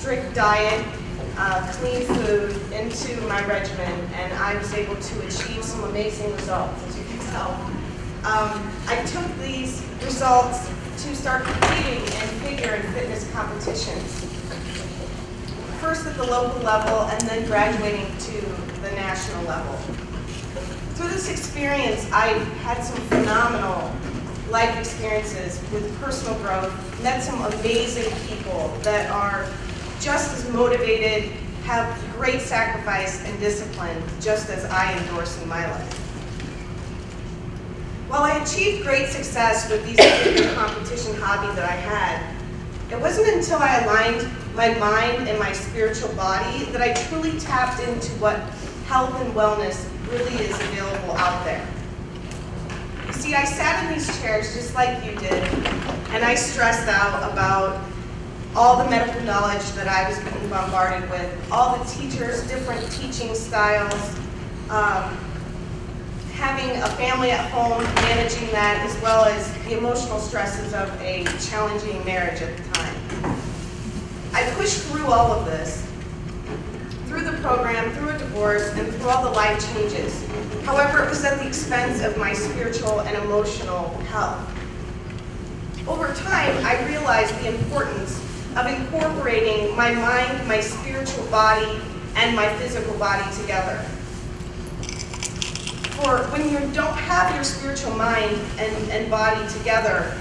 strict diet, clean food into my regimen, and I was able to achieve some amazing results, as you can tell. I took these results to start competing in figure and fitness competitions. First at the local level and then graduating to the national level. Through this experience, I had some phenomenal life experiences with personal growth, met some amazing people that are just as motivated, have great sacrifice and discipline, just as I endorse in my life. While I achieved great success with these figure competition hobby that I had, it wasn't until I aligned my mind and my spiritual body that I truly tapped into what health and wellness really is available out there. You see, I sat in these chairs just like you did, and I stressed out about all the medical knowledge that I was being bombarded with, all the teachers, different teaching styles, having a family at home, managing that, as well as the emotional stresses of a challenging marriage at the time. I pushed through all of this, through the program, through a divorce, and through all the life changes. However, it was at the expense of my spiritual and emotional health. Over time, I realized the importance of incorporating my mind, my spiritual body, and my physical body together. For when you don't have your spiritual mind and body together,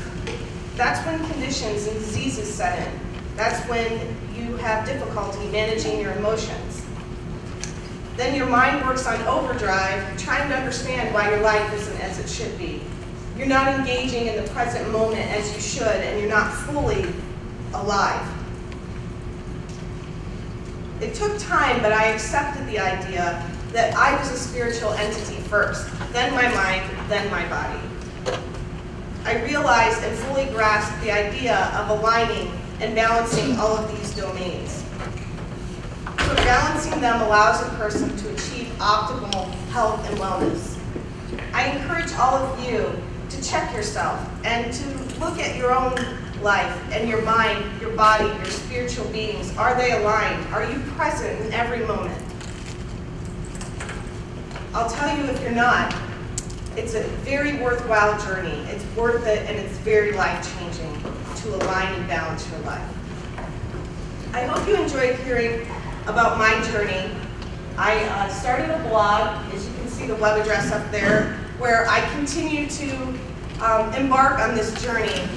that's when conditions and diseases set in. That's when you have difficulty managing your emotions. Then your mind works on overdrive, trying to understand why your life isn't as it should be. You're not engaging in the present moment as you should, and you're not fully alive. It took time, but I accepted the idea that I was a spiritual entity first, then my mind, then my body. I realized and fully grasped the idea of aligning and balancing all of these domains. So balancing them allows a person to achieve optimal health and wellness. I encourage all of you to check yourself and to look at your own life and your mind, your body, your spiritual beings. Are they aligned? Are you present in every moment? I'll tell you, if you're not, it's a very worthwhile journey. It's worth it, and it's very life-changing to align and balance your life. I hope you enjoyed hearing about my journey. I started a blog, as you can see the web address up there, where I continue to embark on this journey,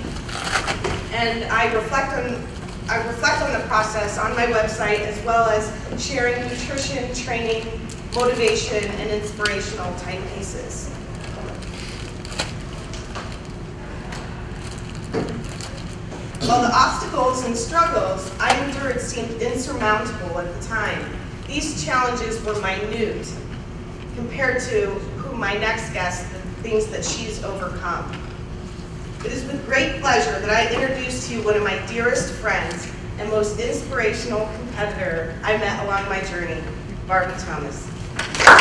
and I reflect on the process on my website, as well as sharing nutrition, training, motivation, and inspirational type pieces. While the obstacles and struggles I endured seemed insurmountable at the time, these challenges were minute compared to who my next guest, the things that she's overcome. It is with great pleasure that I introduce to you one of my dearest friends and most inspirational competitor I met along my journey, Barbie Thomas. I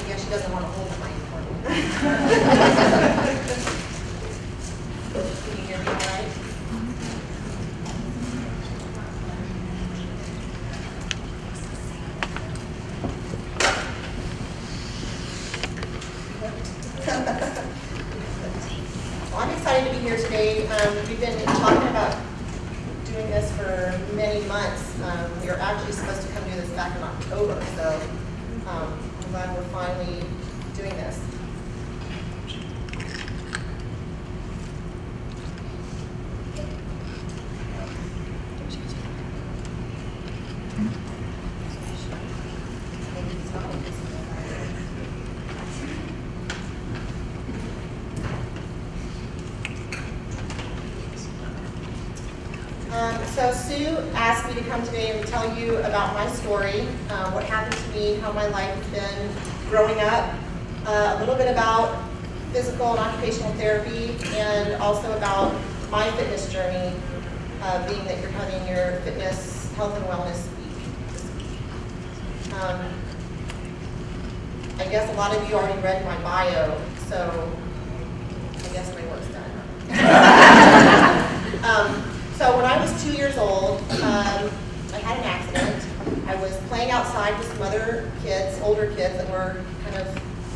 guess she doesn't want to hold the microphone. Can you hear me all right? Well, I'm excited to be here today. We've been talking about doing this for many months. We were actually supposed to come do this back in October, so I'm glad we're finally doing this. So Sue asked me to come today and tell you about my story, what happened to me, how my life has been growing up, a little bit about physical and occupational therapy, and also about my fitness journey being that you're having your fitness, health, and wellness week this week. I guess a lot of you already read my bio, so I guess my work's done. So when I was 2 years old, I had an accident. I was playing outside with some other kids, older kids that were kind of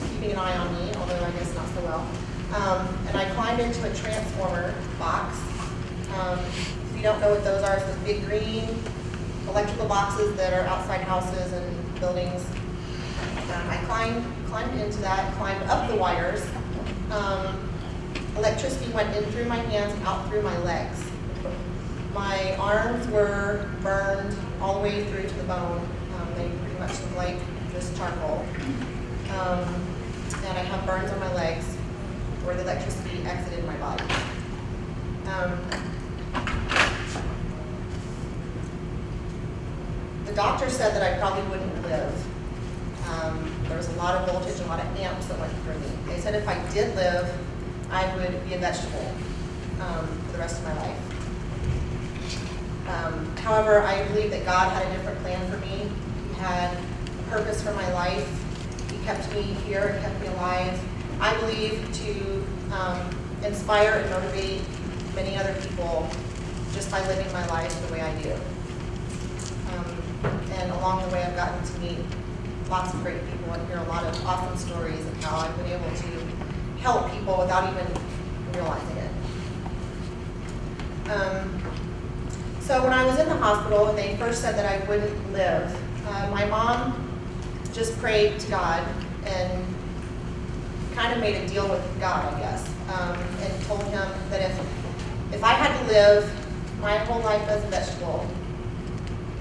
keeping an eye on me, although I guess not so well. And I climbed into a transformer box. If you don't know what those are, it's those big green electrical boxes that are outside houses and buildings. I climbed into that, climbed up the wires. Electricity went in through my hands and out through my legs. My arms were burned all the way through to the bone. They pretty much look like just charcoal. And I have burns on my legs where the electricity exited my body. The doctor said that I probably wouldn't live. There was a lot of voltage, a lot of amps that went through me. They said if I did live, I would be a vegetable for the rest of my life. However, I believe that God had a different plan for me. He had a purpose for my life. He kept me here and kept me alive. I believe to inspire and motivate many other people just by living my life the way I do. And along the way, I've gotten to meet lots of great people and hear a lot of awesome stories of how I've been able to help people without even realizing it. So when I was in the hospital and they first said that I wouldn't live, my mom just prayed to God and kind of made a deal with God, I guess, and told him that if I had to live my whole life as a vegetable,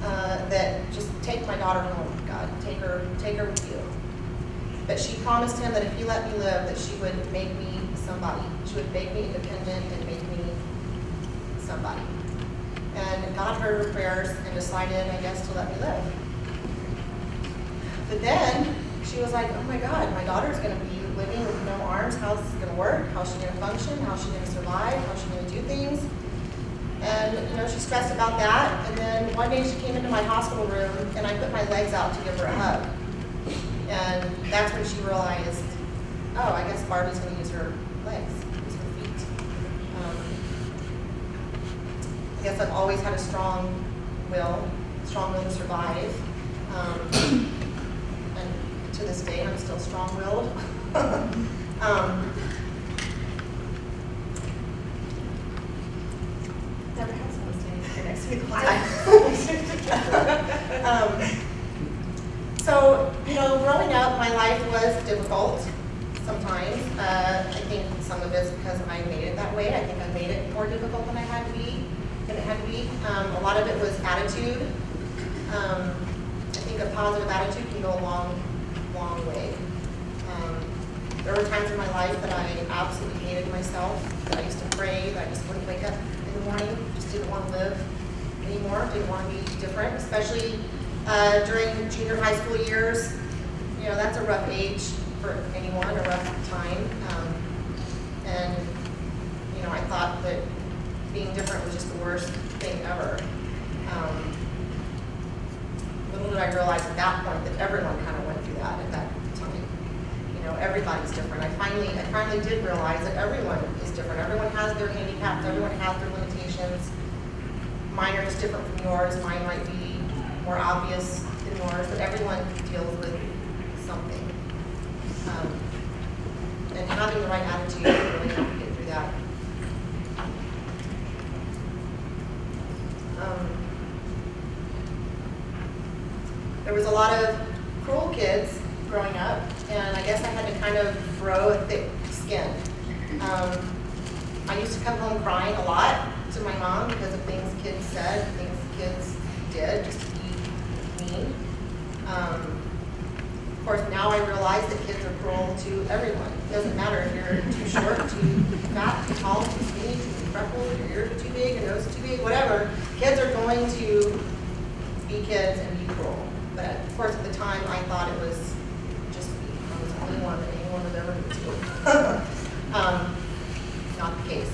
that just take my daughter home, God, take her with you. But she promised him that if he let me live, that she would make me somebody. She would make me independent and make me somebody. And God heard her prayers and decided, I guess, to let me live. But then she was like, oh my God, my daughter's going to be living with no arms. How's this going to work? How's she going to function? How's she going to survive? How's she going to do things? And she stressed about that. And then one day she came into my hospital room and I put my legs out to give her a hug. And that's when she realized, oh, I guess Barbie's going to use her legs, use her feet. I guess I've always had a strong will to survive. And to this day, I'm still strong-willed. Never had someone standing here next to me quiet. So, growing up, my life was difficult sometimes. I think some of it's because I made it that way. I think I made it more difficult than it had to be. A lot of it was attitude. I think a positive attitude can go a long, long way. There were times in my life that I absolutely hated myself, that I used to pray, that I just wouldn't wake up in the morning, just didn't want to live anymore, didn't want to be different, especially during junior high school years. That's a rough age for anyone, a rough time. And I thought that being different was just the worst thing ever. Little did I realize at that point that everyone kind of went through that at that time. Everybody's different. I finally did realize that everyone is different. Everyone has their handicaps. Everyone has their limitations. Mine are just different from yours. Mine might be more obvious than yours, but everyone deals with something. And having the right attitude really helped me get through that. There was a lot of cruel kids growing up, and I guess I had to kind of grow a thick skin. I used to come home crying a lot to my mom because of things kids said, things kids did, just to be mean. Of course, now I realize that kids are cruel to everyone. It doesn't matter if you're too short, too fat, too tall, too skinny, too freckled, your ears are too big, your nose is too big, whatever. Kids are going to be kids and be cruel. But of course, at the time, I thought it was just me. I was the only one that anyone would ever meet to. Not the case.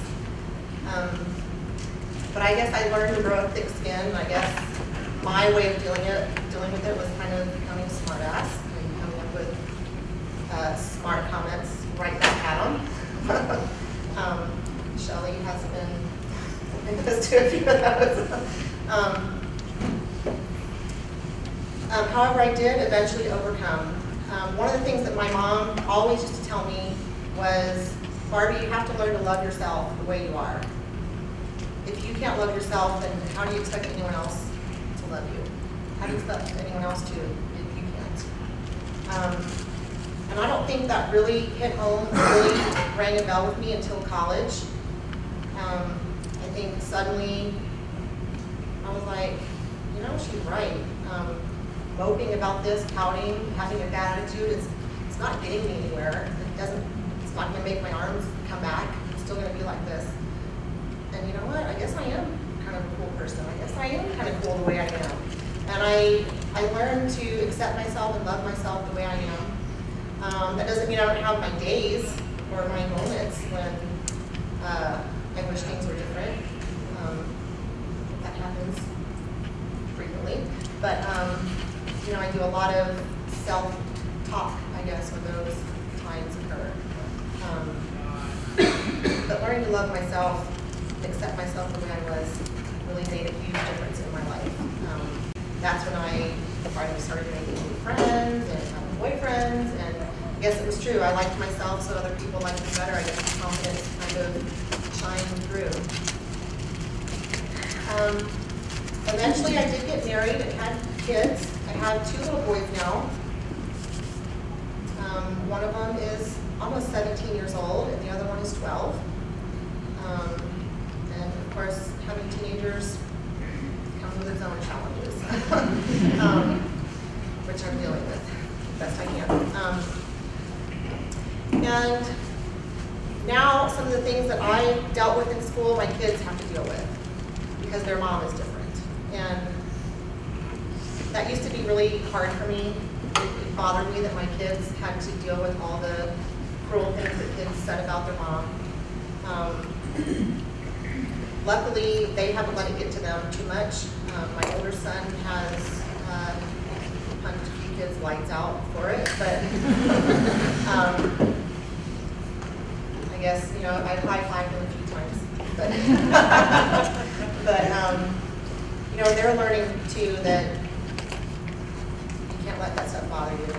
But I guess I learned to grow a thick skin. I guess my way of dealing with it was kind of becoming a smart ass and coming up with smart comments right back at them. Shelly has been imposed to a few of those. However, I did eventually overcome. One of the things that my mom always used to tell me was, Barbie, you have to learn to love yourself the way you are. If you can't love yourself, then how do you expect anyone else to love you? How do you expect anyone else to if you can't? And I don't think that really hit home, really rang a bell with me until college. I think suddenly I was like, you know, she's right. Moping about this, pouting, having a bad attitude, it's not getting me anywhere. It's not going to make my arms come back. It's still going to be like this. And you know what? I guess I am kind of a cool person. I guess I am kind of cool the way I am. And I learned to accept myself and love myself the way I am. That doesn't mean I don't have my days or my moments when I wish things were different. That happens frequently. But you know, I do a lot of self-talk, I guess, when those times occur. But learning to love myself, accept myself the way I was, really made a huge difference in my life. That's when I finally started making new friends and having boyfriends, and I guess it was true. I liked myself, so other people liked me better. I guess the confidence kind of shined through. Eventually, I did get married and had kids. I have 2 little boys now. One of them is almost 17 years old, and the other one is 12. And of course, having teenagers comes with its own challenges, which I'm dealing with best I can. And now, some of the things that I dealt with in school, my kids have to deal with because their mom is different. And that used to be really hard for me. It bothered me that my kids had to deal with all the cruel things that kids said about their mom. Luckily, they haven't let it get to them too much. My older son has punched a few kids' lights out for it, but I guess, you know, I've high-fived them a few times. But you know, they're learning too that you can't let that stuff bother you.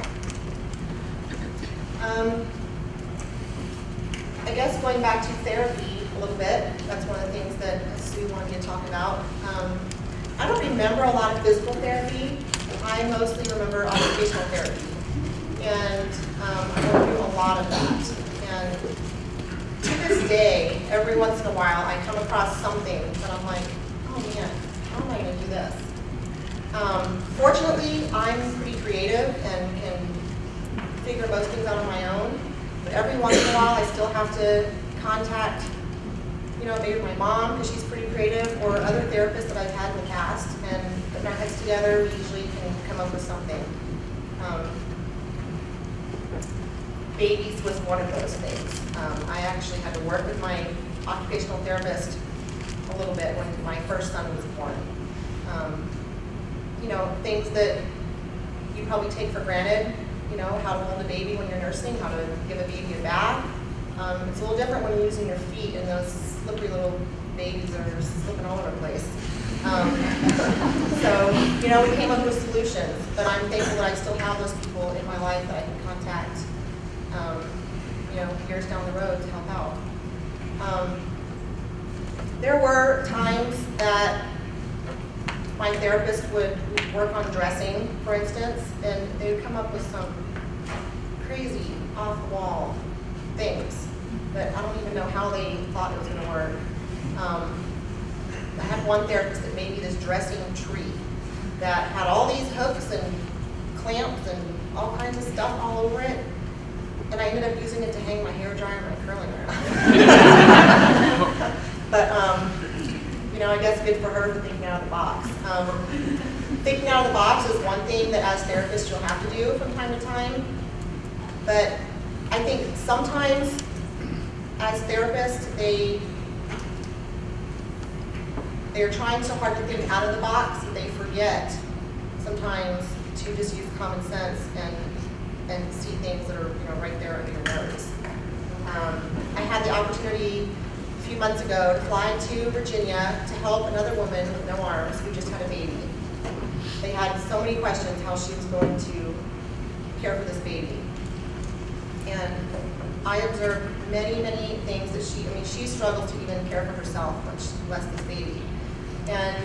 I guess going back to therapy a little bit, that's one of the things that Sue wanted me to talk about. I don't remember a lot of physical therapy. I mostly remember occupational therapy. And I went through a lot of that. And to this day, every once in a while, I come across something that I'm like, oh man, how am I going to do this? Fortunately, I'm pretty creative and can figure most things out on my own. But every once in a while, I still have to contact, you know, maybe my mom, because she's pretty creative, or other therapists that I've had in the past, and put our heads together, we usually can come up with something. Babies was one of those things. I actually had to work with my occupational therapist a little bit when my first son was born. You know, things that you probably take for granted, you know, how to hold a baby when you're nursing, how to give a baby a bath. It's a little different when you're using your feet and those slippery little babies are slipping all over the place. So, you know, we came up with solutions, but I'm thankful that I still have those people in my life that I can contact, you know, years down the road to help out. There were times that my therapist would work on dressing, for instance, and they would come up with some crazy, off-the-wall things that I don't even know how they thought it was going to work. I had one therapist that made me this dressing tree that had all these hooks and clamps and all kinds of stuff all over it, and I ended up using it to hang my hair dryer and my curling iron. But you know, I guess good for her for thinking out of the box. Thinking out of the box is one thing that as therapists you'll have to do from time to time, but I think sometimes as therapists they're trying so hard to think out of the box that they forget sometimes to just use common sense and see things that are right there under your nose. I had the opportunity a few months ago to fly to Virginia to help another woman with no arms who just had a baby. They had so many questions how she was going to care for this baby. And I observed many, many things that she struggles to even care for herself, much less this baby. And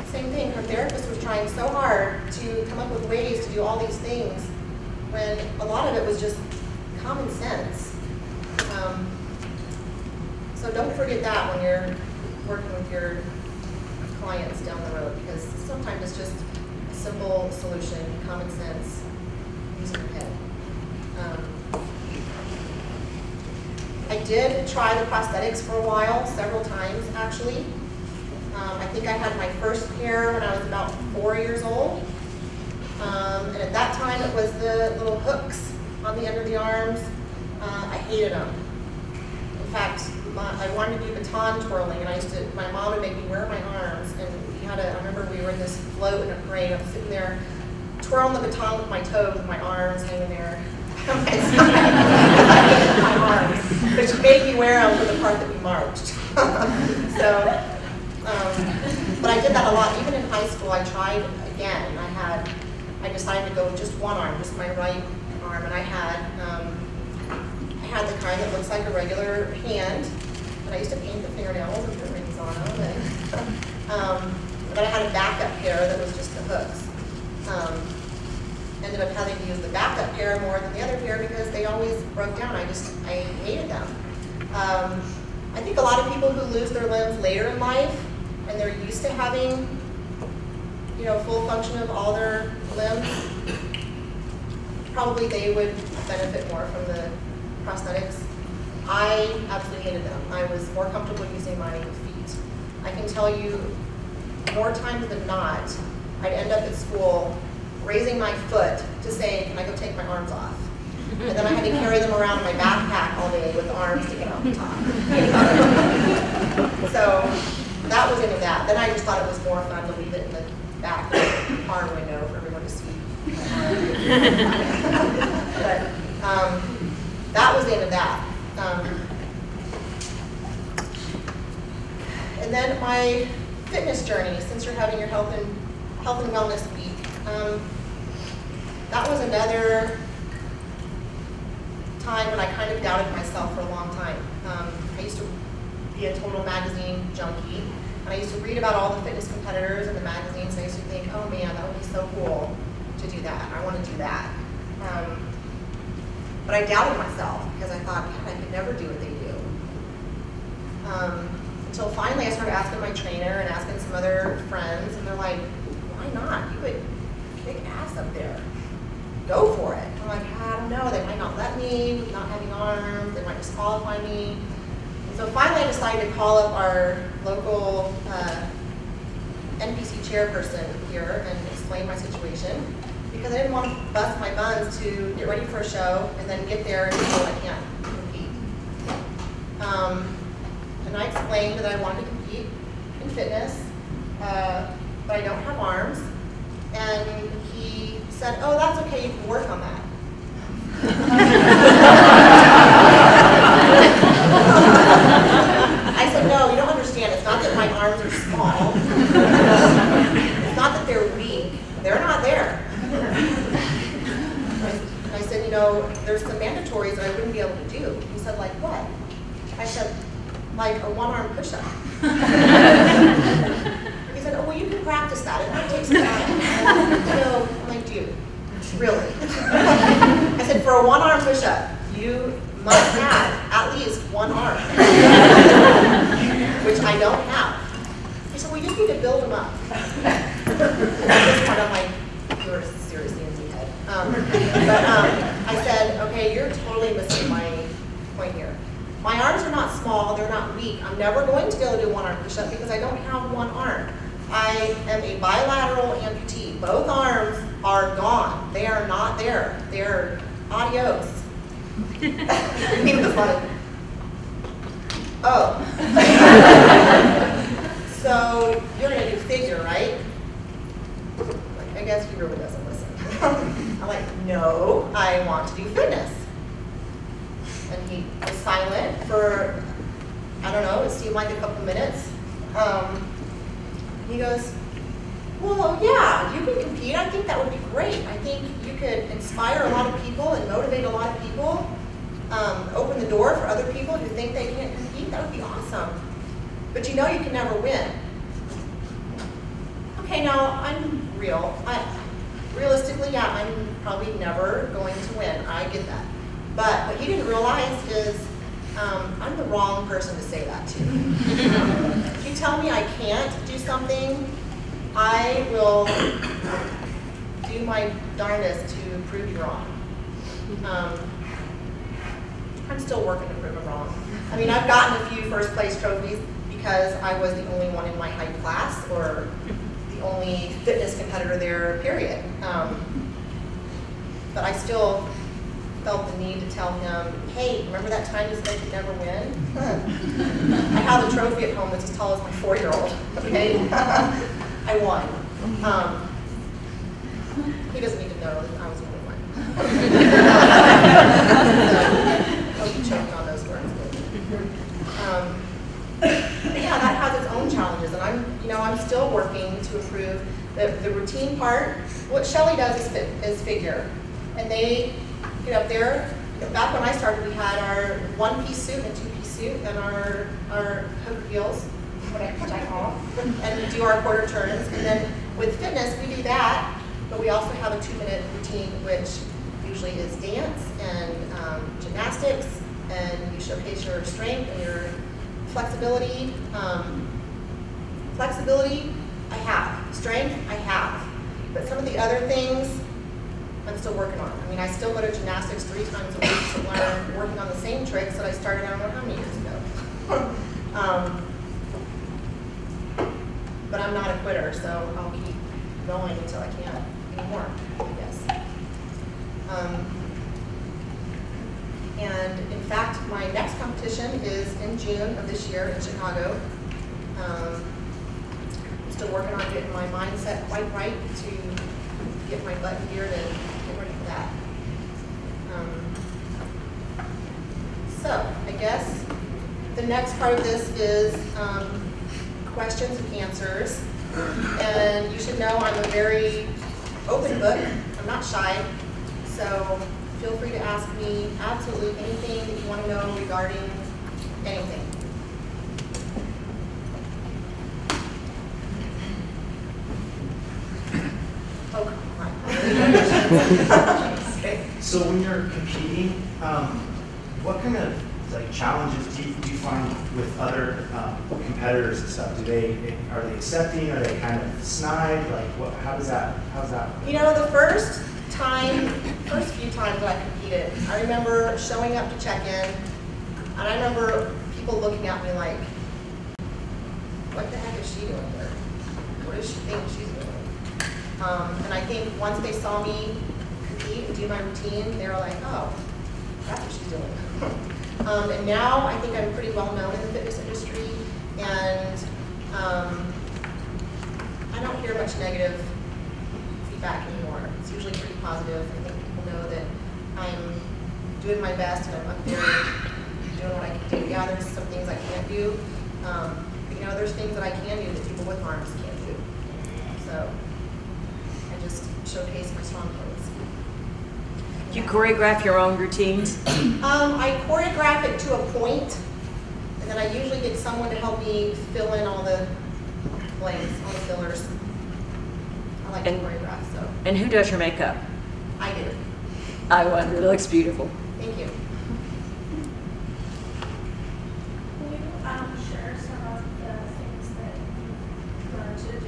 same thing, her therapist was trying so hard to come up with ways to do all these things when a lot of it was just common sense. So don't forget that when you're working with your clients down the road, because sometimes it's just a simple solution, common sense, using your head. I did try the prosthetics for a while, several times actually. I think I had my first pair when I was about 4 years old. And at that time it was the little hooks on the end of the arms. I hated them. In fact, I wanted to do baton twirling, and my mom would make me wear my arms, and I remember we were in this float in a parade. I'm sitting there twirling the baton with my toes, with my arms hanging there. My arms, but she made me wear them for the part that we marched. But I did that a lot. Even in high school, I tried again. I decided to go with just one arm, just my right arm, and I had the kind that looks like a regular hand, and I used to paint the fingernails with the rings on them. But I had a backup pair that was just the hooks. Ended up having to use the backup pair more than the other pair because they always broke down. I hated them. I think a lot of people who lose their limbs later in life and they're used to having, full function of all their limbs, probably they would benefit more from the prosthetics. I absolutely hated them. I was more comfortable using my feet. I can tell you, more times than not, I'd end up at school raising my foot to say, can I go take my arms off? And then I had to carry them around in my backpack all day with the arms sticking out the top. So that was into that. Then I just thought it was more fun to leave it in the back car window for everyone to see. But that was the end of that. And then my fitness journey, since you're having your health and wellness week, that was another time when I kind of doubted myself for a long time. I used to be a total magazine junkie, and I used to read about all the fitness competitors in the magazines, and I used to think, oh man, that would be so cool to do that. I want to do that. But I doubted myself because I thought, God, I could never do what they do. Until finally I started asking my trainer and asking some other friends, and they're like, why not? You would kick ass up there. Go for it. I'm like, I don't know, they might not let me, not having arms, they might disqualify me. And so finally I decided to call up our local NPC chairperson here and explain my situation, because I didn't want to bust my buns to get ready for a show and then get there and feel I can't compete. And I explained that I wanted to compete in fitness, but I don't have arms. And he said, oh, that's okay, you can work on that. I said, no, you don't understand. It's not that my arms are small. It's not that they're weak. They're not there. And I said, there's some mandatories that I wouldn't be able to do. He said, like what? I said, like a one-arm push-up. He said, oh, well, you can practice that. It might take some time. I'm like, dude, really? I said, for a one-arm push-up, you must have at least one arm, which I don't have. He said, well, you just need to build them up. At this point, I'm like, you're seriously in your head. But I said, okay, you're totally missing my point here. My arms are not small, they're not weak. I'm never going to be able to do one arm push-up because I don't have one arm. I am a bilateral amputee. Both arms are gone. They are not there. They're adios. He was like, oh. so you're going to do figure, right? Like, I guess he really doesn't listen. I'm like, no, I want to do fitness. And he was silent for, I don't know, it seemed like a couple minutes. He goes, well, yeah, you can compete. I think that would be great. I think you could inspire a lot of people and motivate a lot of people, open the door for other people who think they can't compete. That would be awesome. But you know you can never win. Okay, now I'm real. Realistically, yeah, I'm probably never going to win. I get that. But what he didn't realize is I'm the wrong person to say that to. If you tell me I can't do something, I will do my darndest to prove you wrong. I'm still working to prove it wrong. I mean, I've gotten a few first place trophies because I was the only one in my height class or the only fitness competitor there, period. But I still felt the need to tell him, hey, remember that time you said you'd never win? I have a trophy at home that's as tall as my 4-year-old, okay? I won. He doesn't need to know that I was the only one. So, I'll be choking on those words. But yeah, that has its own challenges, and I'm still working to improve the routine part. What Shelly does is figure, and they get up there. Back when I started, we had our one-piece suit and a two-piece suit, and our hook heels, which I call them, and we do our quarter turns. And then with fitness, we do that, but we also have a 2-minute routine, which usually is dance and gymnastics, and you showcase your strength and your flexibility. Flexibility, I have. Strength, I have. But some of the other things, I'm still working on. I mean, I still go to gymnastics 3 times a week to learn, working on the same tricks that I started, I don't know how many years ago. But I'm not a quitter, so I'll keep going until I can't anymore, I guess. And in fact, my next competition is in June of this year in Chicago. I'm still working on getting my mindset quite right to get my butt in gear to get ready for that. So I guess the next part of this is questions and answers. And you should know I'm a very open book. I'm not shy. So feel free to ask me absolutely anything that you want to know regarding anything. Oh, come on. Okay. So when you're competing, what kind of challenges do you find with other competitors and stuff? Are they accepting? Are they kind of snide? How's that? You know, the first few times that I competed, I remember showing up to check in, and I remember people looking at me like, what the heck is she doing here? What does she think she's doing? And I think once they saw me compete and do my routine, they were like, oh, that's what she's doing. And now I think I'm pretty well known in the fitness industry, and I don't hear much negative feedback anymore. It's usually pretty positive. I think people know that I'm doing my best and I'm up there doing what I can do. Yeah, there's some things I can't do, but you know, there's things that I can do that people with arms can't do. So I just showcase my strong points. Do you choreograph your own routines? I choreograph it to a point, and then I usually get someone to help me fill in all the blanks, all the fillers. I like to choreograph, so. And who does your makeup? I do. I wonder, it looks beautiful. Thank you. Can you share some of the things that you learn to do to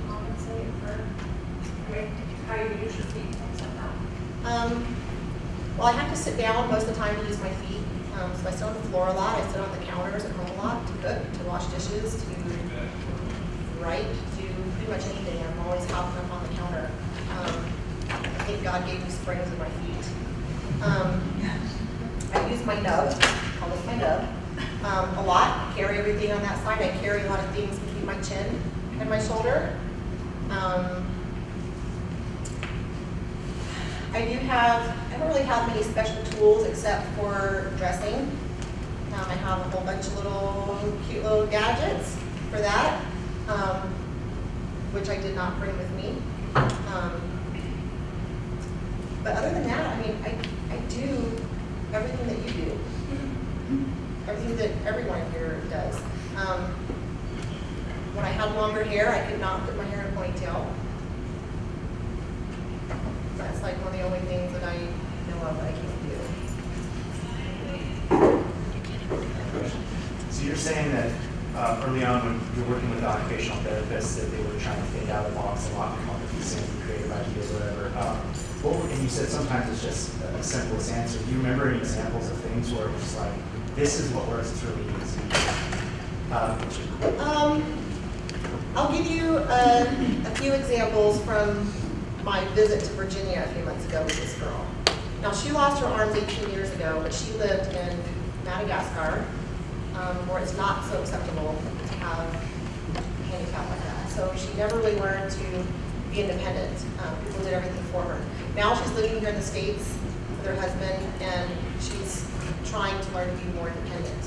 compensate for how you use your feet, things like that? Well, I have to sit down most of the time to use my feet. So I sit on the floor a lot. I sit on the counters at home a lot to cook, to wash dishes, to write, to do pretty much anything. I'm always hopping up on the counter. I think God gave me springs in my feet. I use my nub. Call this my nub. a lot. I carry everything on that side. I carry a lot of things between my chin and my shoulder. I don't really have many special tools except for dressing. I have a whole bunch of cute little gadgets for that, which I did not bring with me. But other than that, I mean, I do everything that you do. Everything that everyone here does. When I had longer hair, I could not put my hair in a ponytail. That's like one of the only things that I know of that I can't do. So you're saying that early on when you're working with occupational therapists that they were trying to think out of the box a lot and come up with these creative ideas or whatever. And you said sometimes it's just a simplest answer. Do you remember any examples of things where it was like, this is what works, it's really easy? I'll give you a few examples from my visit to Virginia a few months ago with this girl. Now, she lost her arms 18 years ago, but she lived in Madagascar, where it's not so acceptable to have a handicap like that. So she never really learned to be independent. People did everything for her. Now she's living here in the States with her husband, and she's trying to learn to be more independent.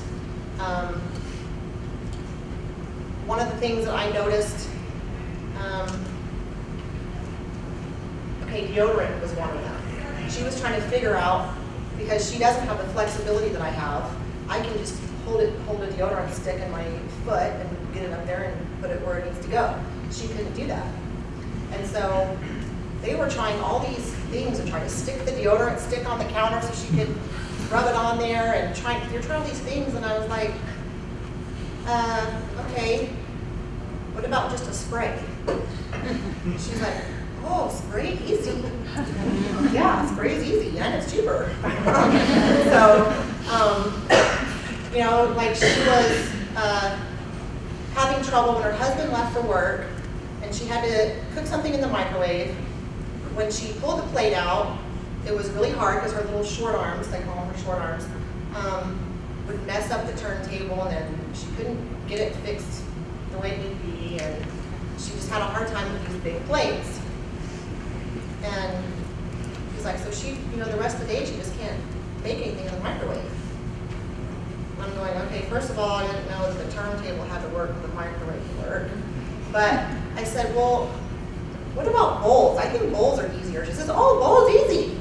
One of the things that I noticed, deodorant was one of them. She was trying to figure out, because she doesn't have the flexibility that I have, I can just hold a deodorant stick in my foot and get it up there and put it where it needs to go. She couldn't do that. And so they were trying all these things and trying to stick the deodorant stick on the counter so she could rub it on there, and you're trying all these things, and I was like, okay, what about just a spray? She's like, oh, spray easy. Yeah, spray's easy and it's cheaper. So, like she was having trouble when her husband left for work and she had to cook something in the microwave. When she pulled the plate out, it was really hard because her little short arms, they call them her short arms, would mess up the turntable, and then she couldn't get it fixed the way it needed to be, and she just had a hard time with these big plates. And he's like, so she, the rest of the day she just can't make anything in the microwave. And I'm going, okay, first of all, I didn't know that the turntable had to work and the microwave to work. But I said, well, what about bowls? I think bowls are easier. She says, oh, bowls easy.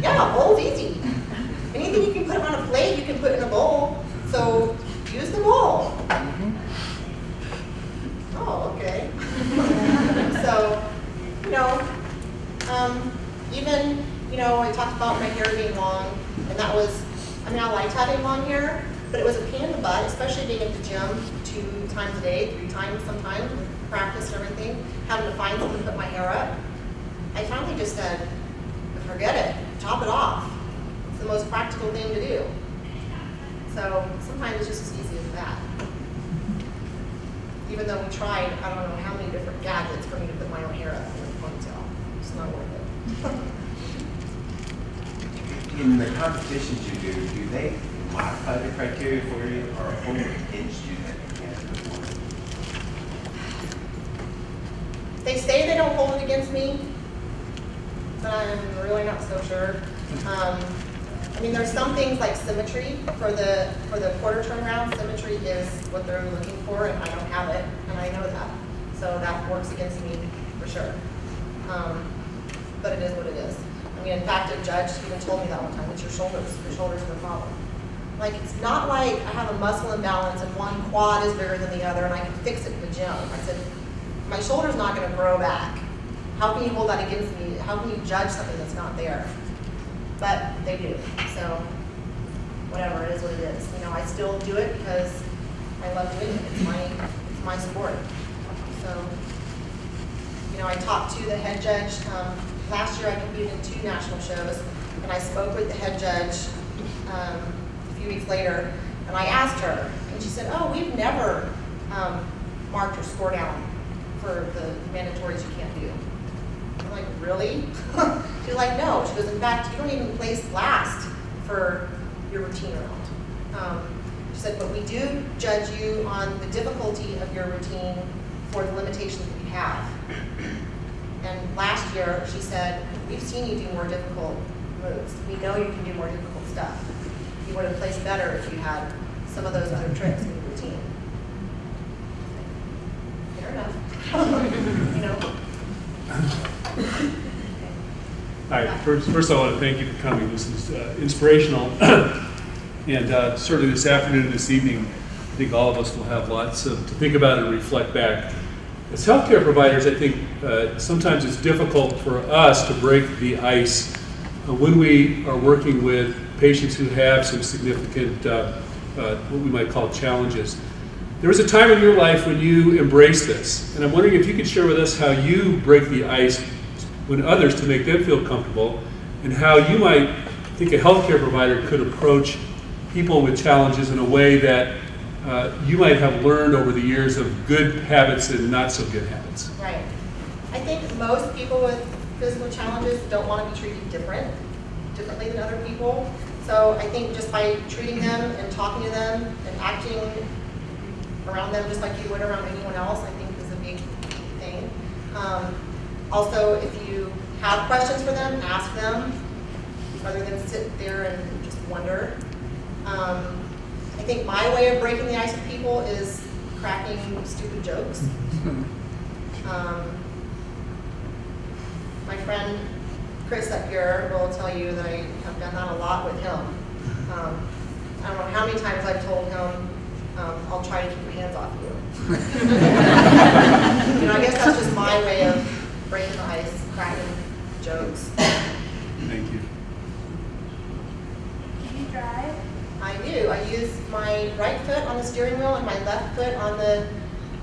Yeah, bowl's easy. Anything you can put on a plate, you can put in a bowl. So use the bowl. Oh, okay. So, even, I talked about my hair being long, and that was, I liked having long hair, but it was a pain in the butt, especially being at the gym 2 times a day, 3 times sometimes, with practice and everything, having to find something to put my hair up. I finally just said, forget it, chop it off. It's the most practical thing to do. So sometimes it's just as easy as that. Even though we tried, I don't know how many different gadgets for me to put my own hair up in a ponytail. It's not worth it. In the competitions you do they modify the criteria for you, or hold it against you that you can't perform? They say they don't hold it against me, but I'm really not so sure. There's some things like symmetry for the quarter turnaround. Symmetry is what they're looking for, and I don't have it, and I know that. So that works against me for sure. But it is what it is. In fact, a judge even told me that one time, it's your shoulders. Your shoulders are the problem. Like, it's not like I have a muscle imbalance and one quad is bigger than the other and I can fix it in the gym. I said, my shoulder's not going to grow back. How can you hold that against me? How can you judge something that's not there? But they do. So, whatever, it is what it is. I still do it because I love doing it. It's my sport. So, I talked to the head judge. Last year I competed in 2 national shows, and I spoke with the head judge a few weeks later, and I asked her, and she said, oh, we've never marked your score down for the mandatories you can't do. I'm like, really? She's like, no. She goes, in fact, you don't even place last for your routine round. She said, but we do judge you on the difficulty of your routine for the limitations that you have. And last year, she said, we've seen you do more difficult moves. We know you can do more difficult stuff. You would have placed better if you had some of those other tricks in your routine. Fair enough. You know. Hi, first I want to thank you for coming. This is inspirational. And certainly this afternoon and this evening, I think all of us will have lots to think about and reflect back. As healthcare providers, I think sometimes it's difficult for us to break the ice when we are working with patients who have some significant, what we might call challenges. There was a time in your life when you embraced this, and I'm wondering if you could share with us how you break the ice when others to make them feel comfortable, and how you might think a healthcare provider could approach people with challenges in a way that you might have learned over the years of good habits and not so good habits. Right. I think most people with physical challenges don't want to be treated differently than other people. So I think just by treating them and talking to them and acting around them just like you would around anyone else, I think is a big thing. Also, if you have questions for them, ask them, rather than sit there and just wonder. I think my way of breaking the ice with people is cracking stupid jokes. My friend Chris up here will tell you that I have done that a lot with him. I don't know how many times I've told him, I'll try to keep your hands off you. You know, I guess that's just my way of breaking the ice, cracking jokes. Thank you. Do you drive? I do. I use my right foot on the steering wheel and my left foot on the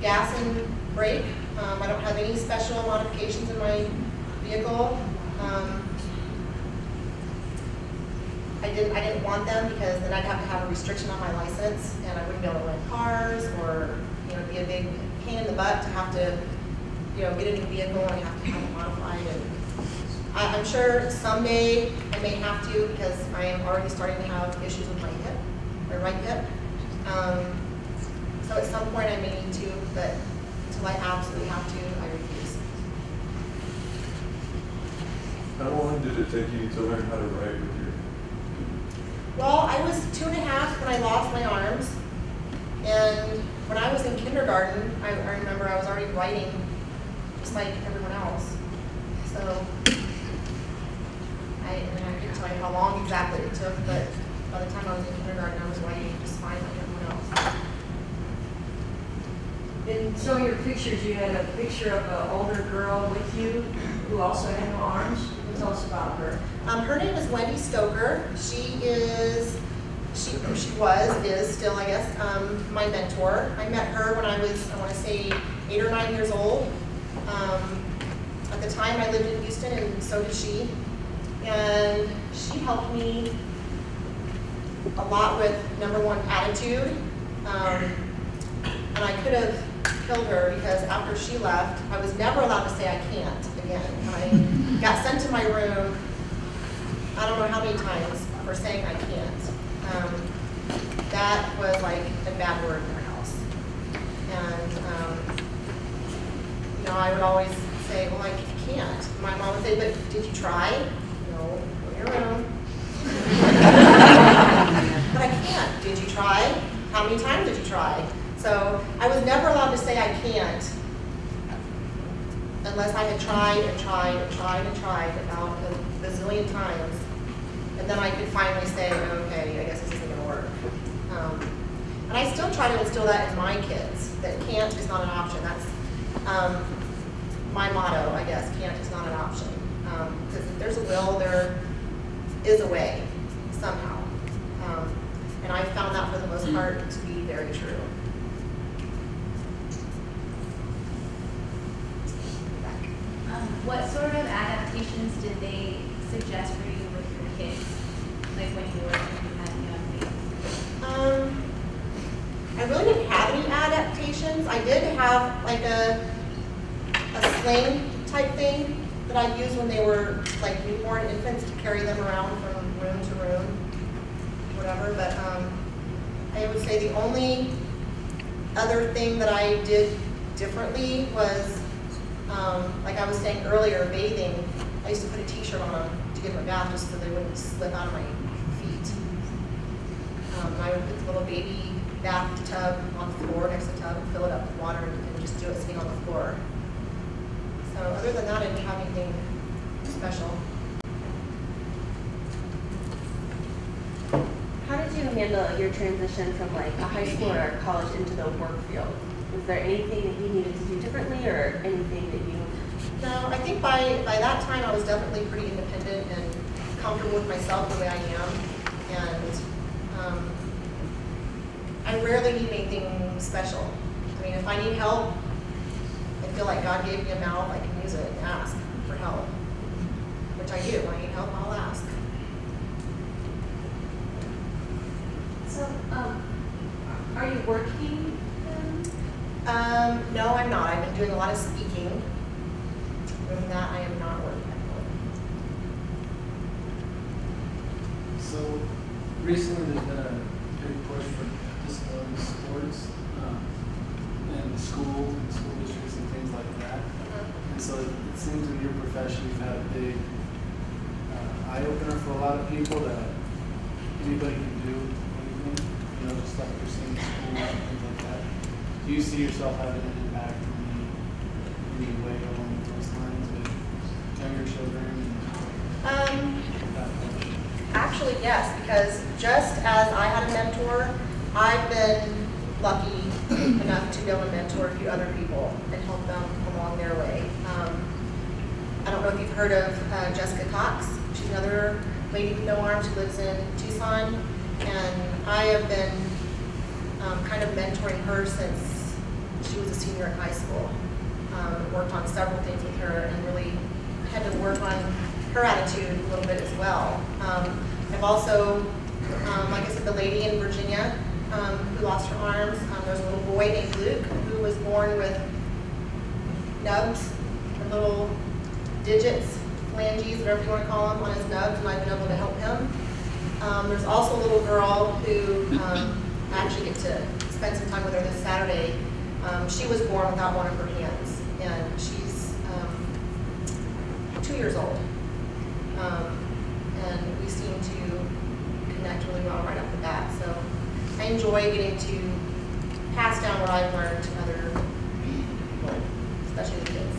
gas and brake. I don't have any special modifications in my vehicle. I didn't want them because then I'd have to have a restriction on my license and I wouldn't be able to rent cars, or it'd be a big pain in the butt to have to get a new vehicle and have to have it modified. And I'm sure someday I may have to, because I am already starting to have issues with my hip, my right hip. So at some point I may need to, but until I absolutely have to, I refuse. How long did it take you to learn how to write with your? Well, I was 2.5 when I lost my arms, and when I was in kindergarten, I remember I was already writing just like everyone else. So I couldn't tell you how long exactly it took, but by the time I was in kindergarten, I was writing just fine like everyone else. In some of your pictures, you had a picture of an older girl with you who also had no arms. Tell us about her. Her name is Wendy Stoker. She is still, I guess, my mentor. I met her when I was, I want to say, 8 or 9 years old. At the time, I lived in Houston, and so did she. And she helped me a lot with, number one, attitude. And I could have killed her because after she left, I was never allowed to say I can't again. I got sent to my room, I don't know how many times, for saying I can't. That was like a bad word in our house. And, I would always say, well, I can't. My mom would say, but did you try? No, go to your room. But I can't. Did you try? How many times did you try? So I was never allowed to say I can't unless I had tried and tried and tried and tried about a bazillion times. And then I could finally say, okay, I guess this isn't going to work. And I still try to instill that in my kids, that can't is not an option. That's my motto, I guess, can't is not an option. Because if there's a will, there is a way, somehow. And I found that for the most part to be very true. What sort of adaptations did they suggest for you with your kids, like when you had young babies? I really didn't have any adaptations. I did have like a sling type thing that I used when they were like newborn infants to carry them around from room to room, whatever. But I would say the only other thing that I did differently was, like I was saying earlier, bathing. I used to put a t-shirt on them to get them a bath just so they wouldn't slip out of my feet. I would put the little baby bathtub on the floor next to the tub, fill it up with water, and just do it sitting on the floor. So other than that, I didn't have anything special. How did you handle your transition from like a high school or a college into the work field? Was there anything that you needed to do differently or anything that you... No, I think by that time I was definitely pretty independent and comfortable with myself the way I am. And I rarely need anything special. I mean, if I need help, I feel like God gave me a mouth, I can use it and ask for help. Which I do. When I need help, I'll ask. So, are you working then? No, I'm not. I've been doing a lot of speaking. Other than that, I am not working at the moment. So, recently there's been a big push for disability sports in school districts and things like that. And so it seems in your profession you've had a big eye-opener for a lot of people that anybody can do anything, you know, just like you're seeing in school and things like that. Do you see yourself having an impact in any way along those lines with younger children? Actually, yes, because just as I had a mentor, I've been lucky enough to be able to mentor a few other people and help them along their way. I don't know if you've heard of Jessica Cox. She's another lady with no arms who lives in Tucson, and I have been kind of mentoring her since she was a senior in high school. Worked on several things with her and really had to work on her attitude a little bit as well. I've also, like I said, the lady in Virginia who lost her arms, there's a little boy named Luke who was born with nubs, or little digits, phalanges, whatever you want to call them, on his nubs, and I've been able to help him. There's also a little girl who I actually get to spend some time with her this Saturday. She was born without one of her hands, and she's 2 years old. And we seem to connect really well right off the bat. So I enjoy getting to pass down what I've learned to other people, especially the kids.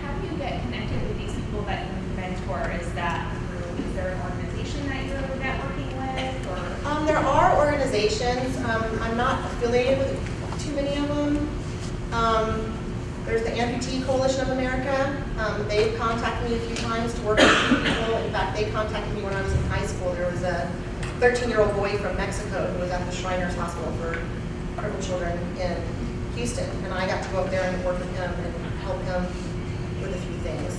How do you get connected with these people that you mentor? Is there an organization that you're networking with? Or? There are organizations. I'm not affiliated with too many of them. There's the Amputee Coalition of America. They've contacted me a few times to work with a few people. In fact, they contacted me when I was in high school. There was a 13-year-old boy from Mexico who was at the Shriners Hospital for crippled children in Houston, and I got to go up there and work with him and help him with a few things.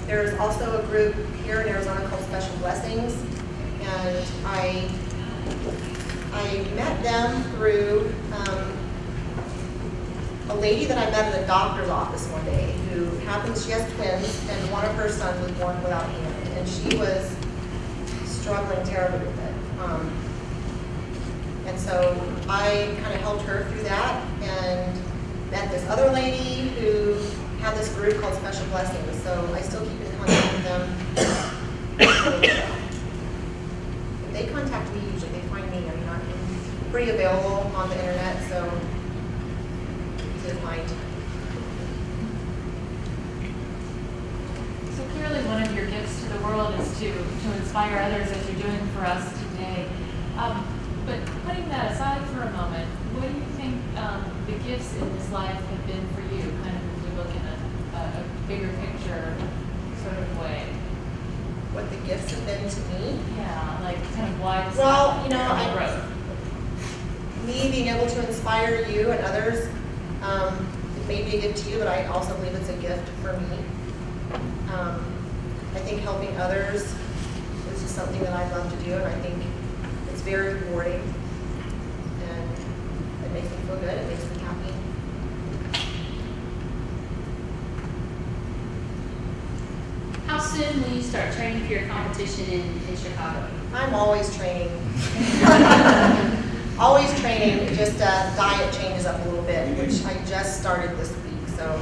There's also a group here in Arizona called Special Blessings, and I met them through a lady that I met at a doctor's office one day who happens, she has twins, and one of her sons was born without a hand, and she was struggling terribly with it. And so I kind of helped her through that and met this other lady who had this group called Special Blessings, so I still keep in contact with them. They contact me usually, they find me. I mean, I'm pretty available on the internet, so easy to find. So clearly one of your gifts to the world is to inspire others as you're doing for us today. But putting that aside for a moment, what do you think the gifts in this life have been for you, kind of if we look in a bigger picture sort of way? What the gifts have been to me? Yeah, like kind of why well, you know, me being able to inspire you and others, it may be a gift to you, but I also believe it's a gift for me. I think helping others is just something that I love to do, and I think it's very rewarding, and it makes me feel good, it makes me happy. How soon will you start training for your competition in Chicago? I'm always training. Always training, just diet changes up a little bit, which I just started this week, so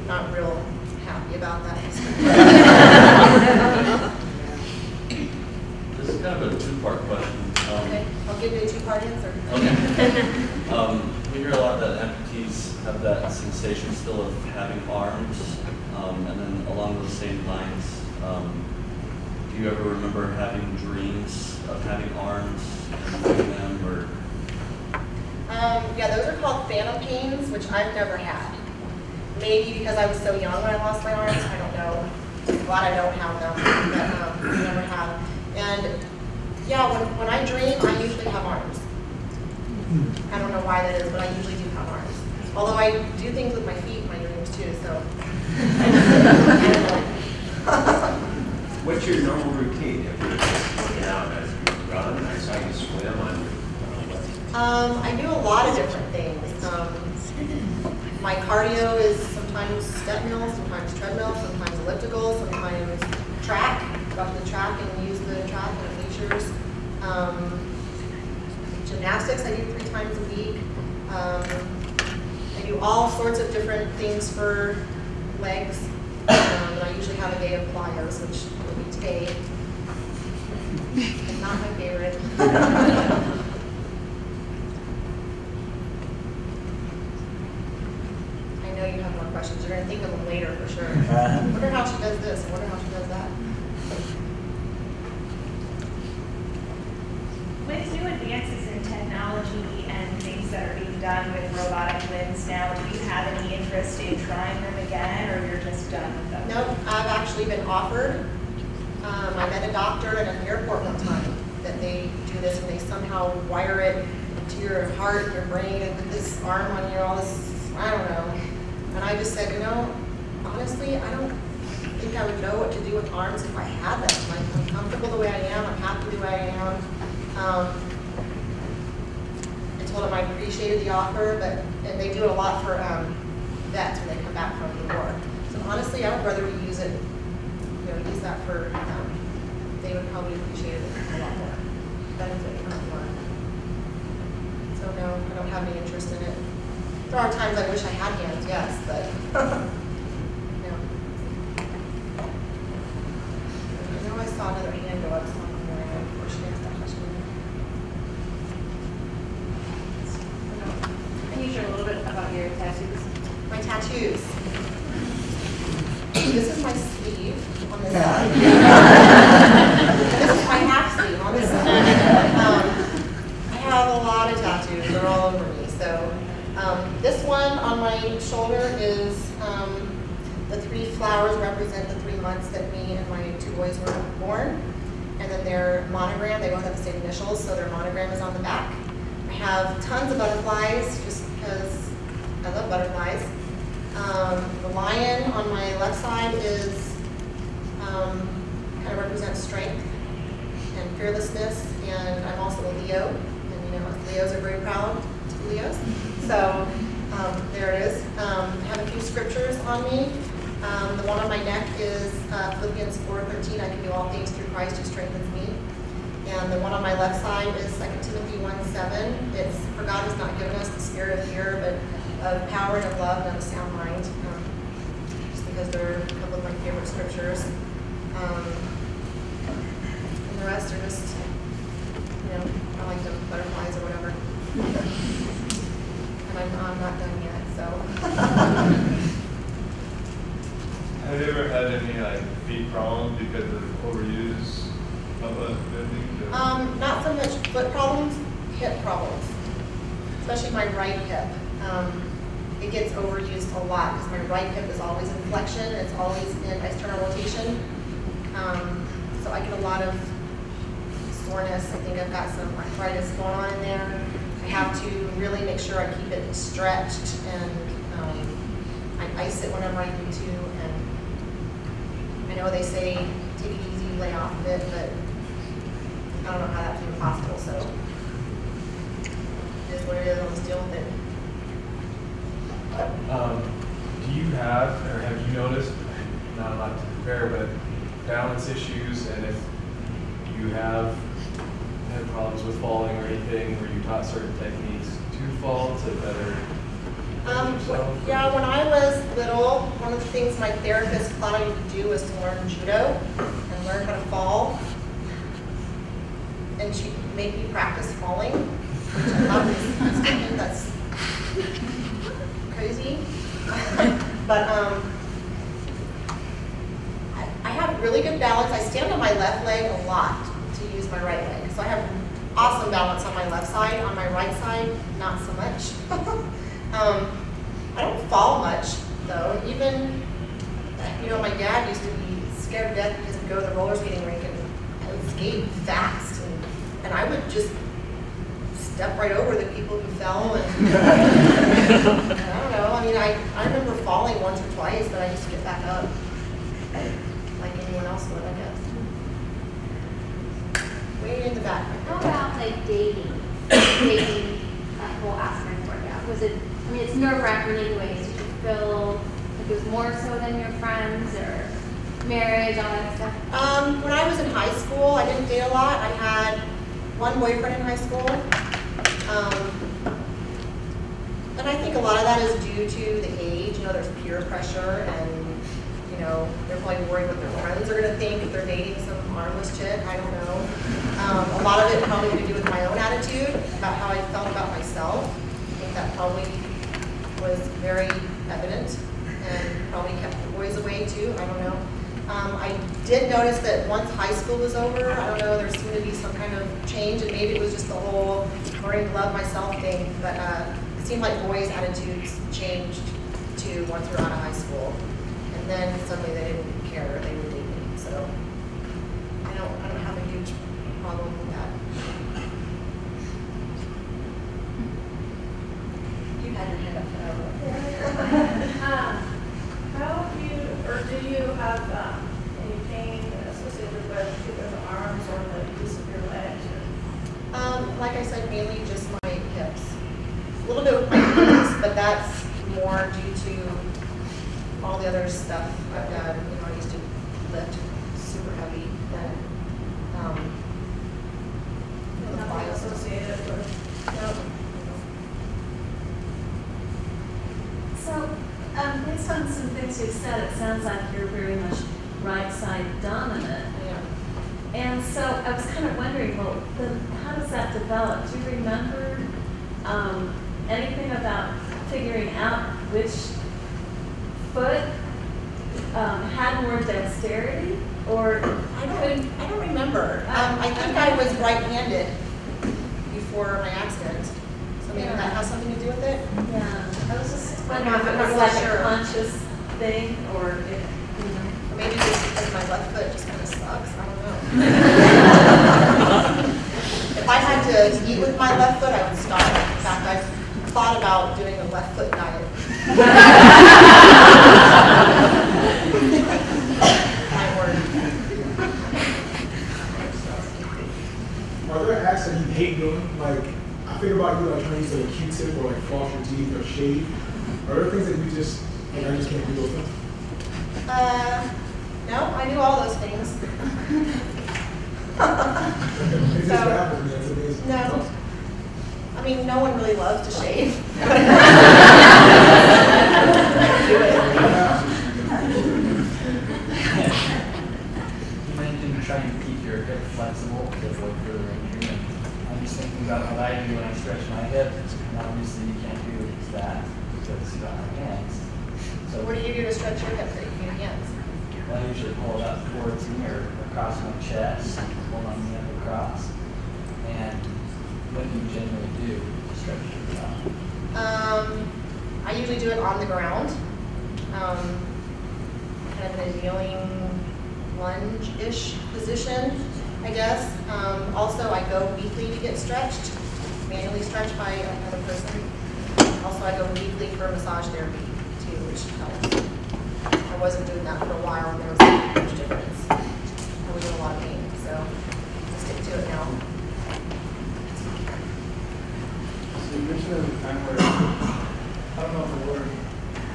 not real happy about that. This is kind of a two-part question. Okay, I'll give you a two-part answer. Okay. We hear a lot that amputees have that sensation still of having arms, and then along those same lines, do you ever remember having dreams of having arms and moving them, or? Yeah, those are called phantom pains, which I've never had. Maybe because I was so young when I lost my arms, I don't know. I'm glad I don't have them, but I never have. And yeah, when I dream, I usually have arms. I don't know why that is, but I usually do have arms. Although I do things with my feet in my dreams too, so. I don't know. What's your normal routine if you're just working out as you run? I saw you swim on. I do a lot of different things. My cardio is sometimes step mills, sometimes treadmill, sometimes elliptical, sometimes track. Go to the track and use the track and bleachers. Gymnastics I do 3 times a week. I do all sorts of different things for legs. And I usually have a day of plyos, which will be today. It's not my favorite. I know you have more questions. You're going to think of them later for sure. I wonder how she does this. I wonder how she does that. With new advances in technology and things that are being done with robotic limbs now, do you have any interest in trying them again, or you're just done with them? Nope, I've actually been offered. I met a doctor at an airport one time that they do this and they somehow wire it to your heart, your brain, and put this arm on you, all this, I don't know. And I just said, you know, honestly, I don't think I would know what to do with arms if I had them. Like, I'm comfortable the way I am, I'm happy the way I am. I told them I appreciated the offer, and they do it a lot for vets when they come back from the war. So honestly, I would rather we use it, use that for, they would probably appreciate it a lot more, benefit from it more. So no, I don't have any interest in it. There are times I wish I had hands, yes, but no. I know I saw another hand go up somewhere before she asked that question. Can you share a little bit about your tattoos? My tattoos. This is my sleeve on this side. This is my half sleeve on this side. I have a lot of tattoos. They're all over me. So this one on my shoulder is the 3 flowers represent the 3 months that me and my 2 boys were born. And then their monogram, they both have the same initials, so their monogram is on the back. I have tons of butterflies just because I love butterflies. The lion on my left side is kind of represents strength and fearlessness, and I'm also a Leo, and Leos are very proud to be Leos. So there it is. I have a few scriptures on me. The one on my neck is Philippians 4:13. I can do all things through Christ who strengthens me. And the one on my left side is 2 Timothy 1:7. It's, for God has not given us the spirit of fear, but of power and of love and of a sound mind. Just because they're a couple of my favorite scriptures. And the rest are just, I like the butterflies or whatever. And I'm not done yet, so. Have you ever had any feet problems because of overuse of lifting? Not so much foot problems, hip problems, especially my right hip. It gets overused a lot because my right hip is always in flexion, it's always in external rotation. So I get a lot of soreness. I think I've got some arthritis going on in there. I have to really make sure I keep it stretched, and I ice it when I'm riding too. And I know they say take it easy, lay off of it, but I don't know how that's even possible. So it is what it is. I'll just deal with it. Do you have, or have you noticed, not allowed to compare, but balance issues, and if you have had problems with falling or anything, were you taught certain techniques to fall to better yourself? Yeah, when I was little, one of the things my therapist thought I needed to do was to learn judo and learn how to fall. And she made me practice falling, which I thought was something that's crazy. But I have really good balance. I stand on my left leg a lot to use my right leg. So I have awesome balance on my left side. On my right side, not so much. I don't fall much, though. Even, you know, my dad used to be scared to death because he'd go to the roller skating rink and skate fast. And I would just step right over the people who fell. And I don't know. I mean, I remember falling once or twice, but I just get back up like anyone else would, I guess. Way in the back. How about like dating that whole aspect of workout? Was it, I mean, it's nerve-wracking anyways. Did you feel like it was more so than your friends or marriage, all that stuff? When I was in high school, I didn't date a lot. I had one boyfriend in high school. And I think a lot of that is due to the age. You know, there's peer pressure, and you know, they're probably worried what their friends are going to think if they're dating some armless chick. I don't know. A lot of it probably had to do with my own attitude about how I felt about myself. I think that probably was very evident and probably kept the boys away too. I don't know. I did notice that once high school was over, I don't know, there seemed to be some kind of change, and maybe it was just the whole learning to love myself thing, but it seemed like boys' attitudes changed too once we were out of high school. And then suddenly they didn't care, they would date me. So I don't have a huge problem with that. You had your hand up forever. How do you, or do you have any pain associated with either the arms or the use of your legs? Like I said, mainly just my hips. A little bit with my knees, but that's more due to all the other stuff I've done. You know, I used to lift super heavy, and Nothing associated with. No. So, based on some things you've said, it sounds like you're very much right side dominant. Yeah. And so I was kind of wondering, well, then how does that develop? Do you remember anything about figuring out which foot had more dexterity, or I don't remember. I think I was right-handed before my accident, so maybe that has something to do with it. Yeah, I was just I'm wondering if it not was like sure. a conscious thing, or if, you know. Or maybe just because my left foot just kind of sucks. I don't know. If I had to eat with my left foot, I would stop. In fact, I've thought about doing a left foot diet. My word. Are there acts that you hate doing? Like, I think about you like trying to use like a Q-tip or like floss your teeth or shave. Are there things that you just, like, I just can't do those things? No, I do all those things. It's just that for me, it's amazing. No. I mean, no one really loves to shave. I do it. You mentioned trying to keep your hip flexible to avoid further injury. I'm just thinking about what I do when I stretch my hip, and obviously you can't do that because you don't have hands. So What do you do to stretch your hip that you can hands? I usually pull it up towards me or across my chest, pull on the up across. And what do you generally do to stretch your hip? I usually do it on the ground, kind of in a kneeling lunge-ish position, I guess. Also, I go weekly to get stretched, manually stretched by another person. Also, I go weekly for massage therapy too, which helps. I wasn't doing that for a while, and there was a huge difference. I was in a lot of pain, so I stick to it now. So you mentioned at the time where, I don't know if the word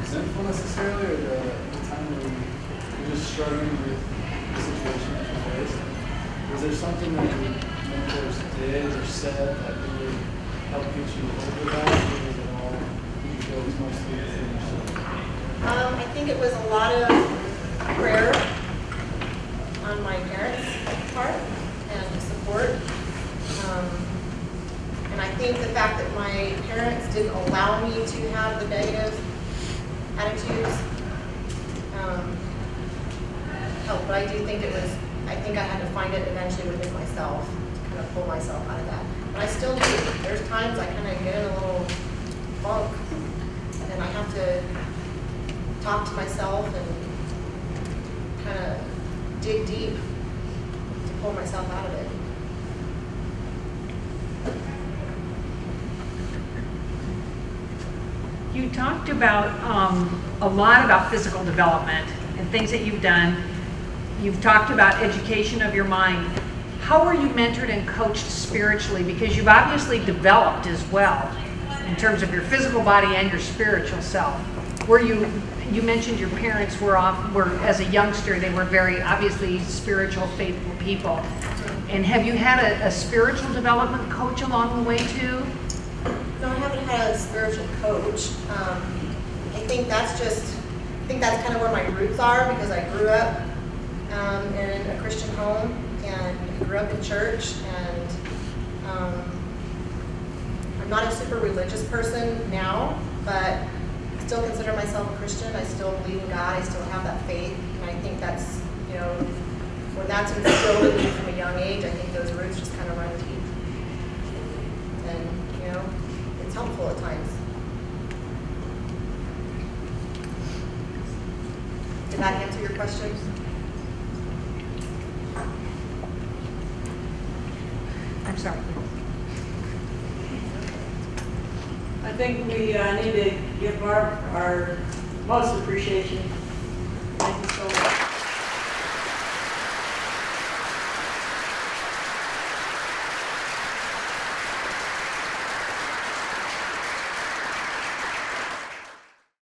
resentful necessarily, or the time where you're just struggling situation that you faced. Was there something that your mentors did or said that really helped get you over that? Or was it all, did you feel it was mostly within yourself? I think it was a lot of prayer on my parents' part and support. And I think the fact that my parents didn't allow me to have the negative attitudes helped. But I do think I think I had to find it eventually within myself to kind of pull myself out of that. And I still do. There's times I kind of get in a little funk and I have to talk to myself and kind of dig deep to pull myself out of it. You talked about a lot about physical development and things that you've done. You've talked about education of your mind. How were you mentored and coached spiritually? Because you've obviously developed as well in terms of your physical body and your spiritual self. You mentioned your parents were as a youngster, they were very obviously spiritual, faithful people. And have you had a spiritual development coach along the way too? No, I haven't had a spiritual coach. I think that's kind of where my roots are because I grew up in a Christian home and I grew up in church, and I'm not a super religious person now, but I still consider myself a Christian. I still believe in God. I still have that faith, and I think that's, when that's instilled in me from a young age, I think those roots just kind of run deep. And, it's helpful at times. Did that answer your question? I'm sorry. I think we need to give our most appreciation